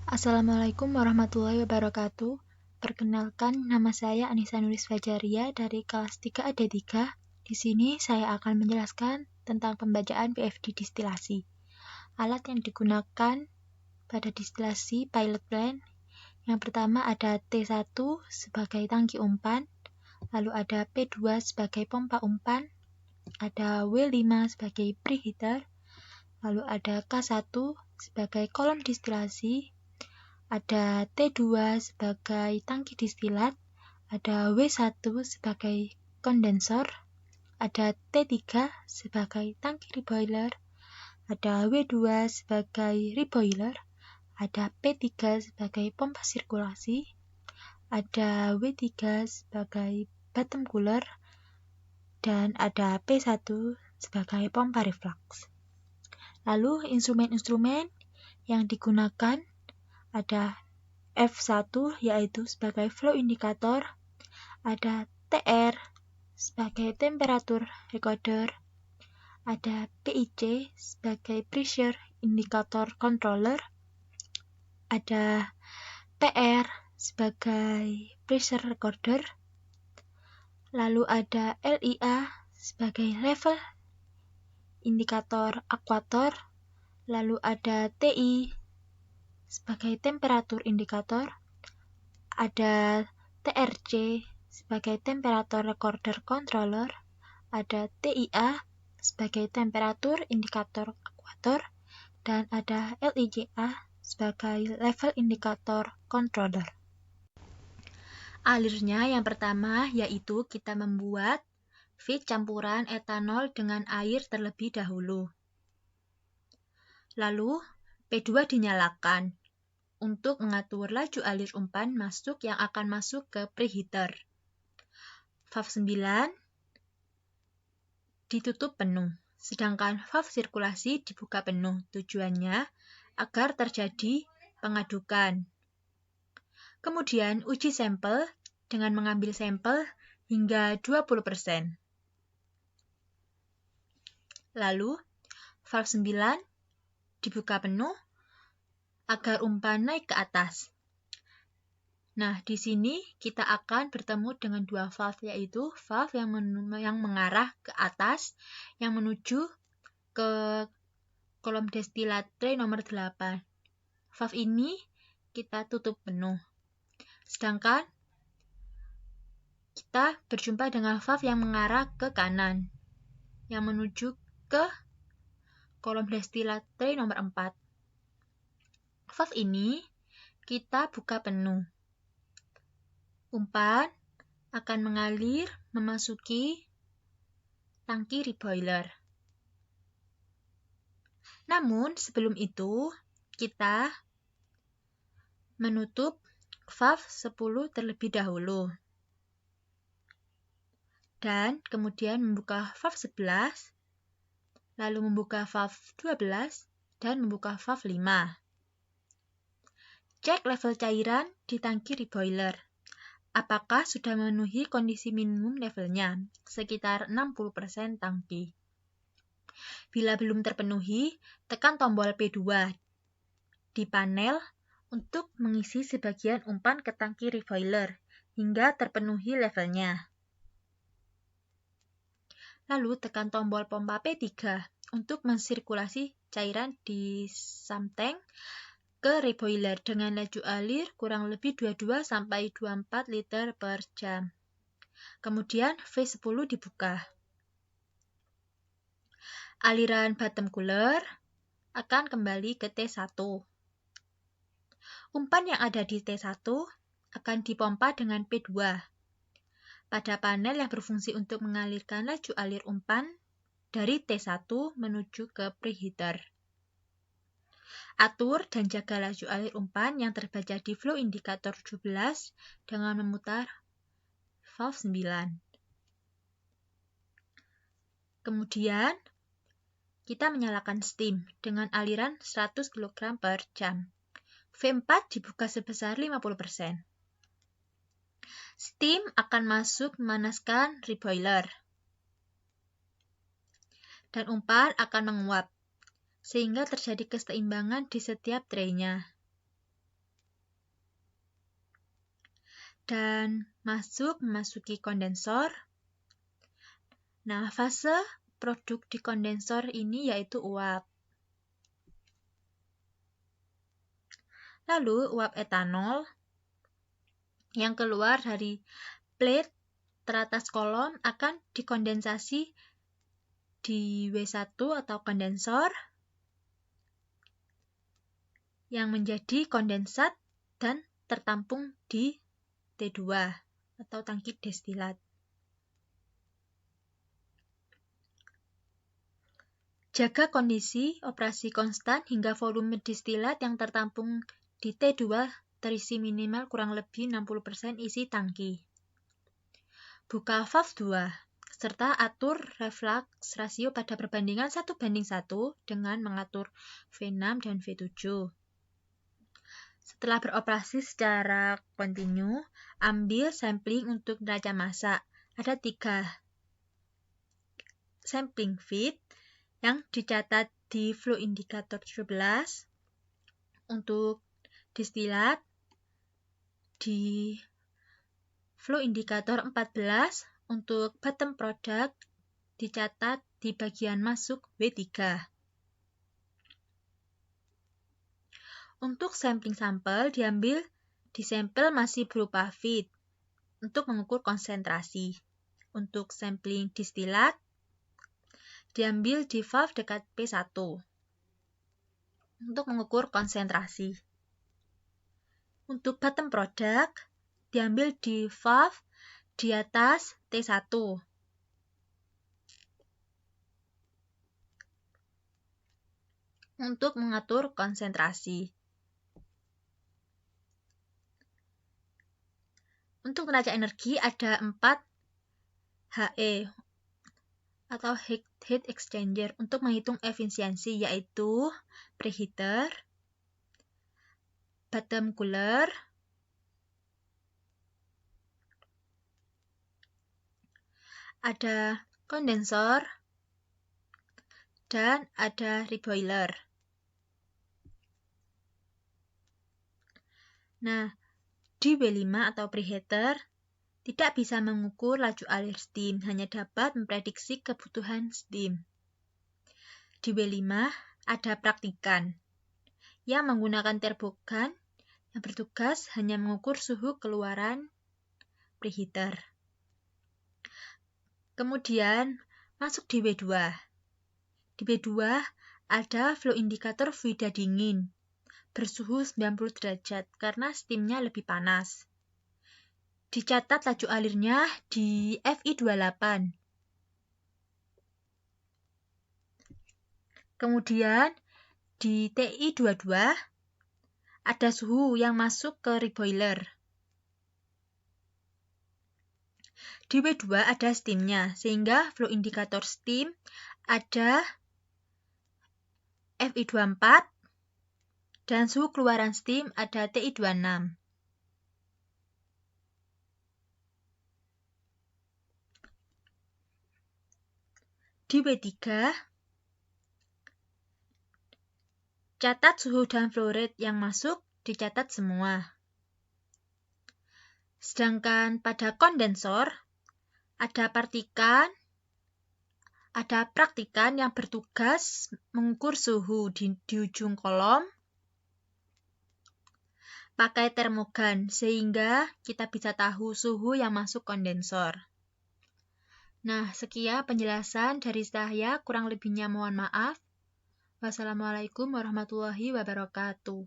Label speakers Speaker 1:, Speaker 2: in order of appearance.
Speaker 1: Assalamualaikum warahmatullahi wabarakatuh. Perkenalkan, nama saya Anissa Nuris Fajaria dari kelas 3 AD3. Di sini saya akan menjelaskan tentang pembacaan PFD distilasi. Alat yang digunakan pada distilasi pilot plant. Yang pertama ada T1 sebagai tangki umpan, lalu ada P2 sebagai pompa umpan, ada W5 sebagai preheater, lalu ada K1 sebagai kolom distilasi, ada T2 sebagai tangki distilat, ada W1 sebagai kondensor, ada T3 sebagai tangki reboiler, ada W2 sebagai reboiler, ada P3 sebagai pompa sirkulasi, ada W3 sebagai bottom cooler, dan ada P1 sebagai pompa reflux. Lalu instrumen-instrumen yang digunakan ada F1 yaitu sebagai flow indicator, ada TR sebagai temperature recorder, ada PIC sebagai pressure indicator controller, ada PR sebagai pressure recorder, lalu ada LIA sebagai level indikator aquator, lalu ada TI sebagai temperatur indikator, ada TRC sebagai temperatur recorder controller, ada TIA sebagai temperatur indikator aquator, dan ada LIGA sebagai level indikator controller. Alirnya yang pertama yaitu kita membuat feed campuran etanol dengan air terlebih dahulu. Lalu P2 dinyalakan untuk mengatur laju alir umpan masuk yang akan masuk ke preheater. Valve 9 ditutup penuh, sedangkan valve sirkulasi dibuka penuh. Tujuannya agar terjadi pengadukan. Kemudian uji sampel dengan mengambil sampel hingga 20%. Lalu valve 9 dibuka penuh agar umpan naik ke atas. Nah, di sini kita akan bertemu dengan dua valve, yaitu valve yang mengarah ke atas, yang menuju ke kolom destilat tray nomor 8. Valve ini kita tutup penuh. Sedangkan kita berjumpa dengan valve yang mengarah ke kanan, yang menuju ke kolom destilat tray nomor 4. Valve ini kita buka penuh. Umpan akan mengalir memasuki tangki reboiler. Namun sebelum itu kita menutup valve 10 terlebih dahulu. Dan kemudian membuka valve 11, lalu membuka valve 12, dan membuka valve 5. Cek level cairan di tangki reboiler. Apakah sudah memenuhi kondisi minimum levelnya, sekitar 60% tangki. Bila belum terpenuhi, tekan tombol P2 di panel untuk mengisi sebagian umpan ke tangki reboiler hingga terpenuhi levelnya. Lalu tekan tombol pompa P3 untuk mensirkulasi cairan di sump-tank ke reboiler dengan laju alir kurang lebih 22-24 liter per jam. Kemudian V10 dibuka. Aliran bottom cooler akan kembali ke T1. Umpan yang ada di T1 akan dipompa dengan P2 pada panel yang berfungsi untuk mengalirkan laju alir umpan dari T1 menuju ke preheater. Atur dan jaga laju alir umpan yang terbaca di flow indikator 17 dengan memutar valve 9. Kemudian, kita menyalakan steam dengan aliran 100 kg per jam. V4 dibuka sebesar 50%. Steam akan masuk memanaskan reboiler. Dan umpan akan menguap, sehingga terjadi keseimbangan di setiap tray-nya. dan memasuki kondensor. Nah, fase produk di kondensor ini yaitu uap. Lalu uap etanol yang keluar dari plate teratas kolom akan dikondensasi di W1 atau kondensor yang menjadi kondensat dan tertampung di T2 atau tangki destilat. Jaga kondisi operasi konstan hingga volume destilat yang tertampung di T2 terisi minimal kurang lebih 60% isi tangki. Buka valve 2, serta atur reflux rasio pada perbandingan 1:1 dengan mengatur V6 dan V7. Setelah beroperasi secara kontinu, ambil sampling untuk neraca massa. Ada 3 sampling feed yang dicatat di flow indicator 17 untuk destilat, di flow indicator 14 untuk bottom product dicatat di bagian masuk W3. Untuk sampling sampel diambil di sampel masih berupa feed untuk mengukur konsentrasi. Untuk sampling destilat diambil di valve dekat P1 untuk mengukur konsentrasi. Untuk bottom product diambil di valve di atas T1 untuk mengatur konsentrasi. Untuk neraca energi ada 4 HE atau heat exchanger untuk menghitung efisiensi, yaitu preheater, bottom cooler, ada kondensor, dan ada reboiler. Nah, di W5 atau preheater tidak bisa mengukur laju alir steam, hanya dapat memprediksi kebutuhan steam. Di W5 ada praktikan yang menggunakan turbogan yang bertugas hanya mengukur suhu keluaran preheater. Kemudian masuk di W2. Di W2 ada flow indicator fluida dingin bersuhu 90 derajat karena steamnya lebih panas. Dicatat laju alirnya di FI28. Kemudian di TI22 ada suhu yang masuk ke reboiler. Di W2 ada steamnya, sehingga flow indikator steam ada FI24 dan suhu keluaran steam ada TI26. Di W3 catat suhu dan flow rate yang masuk dicatat semua. Sedangkan pada kondensor ada praktikan yang bertugas mengukur suhu di ujung kolom pakai termogan sehingga kita bisa tahu suhu yang masuk kondensor. Nah, sekian penjelasan dari saya, kurang lebihnya mohon maaf. Wassalamualaikum warahmatullahi wabarakatuh.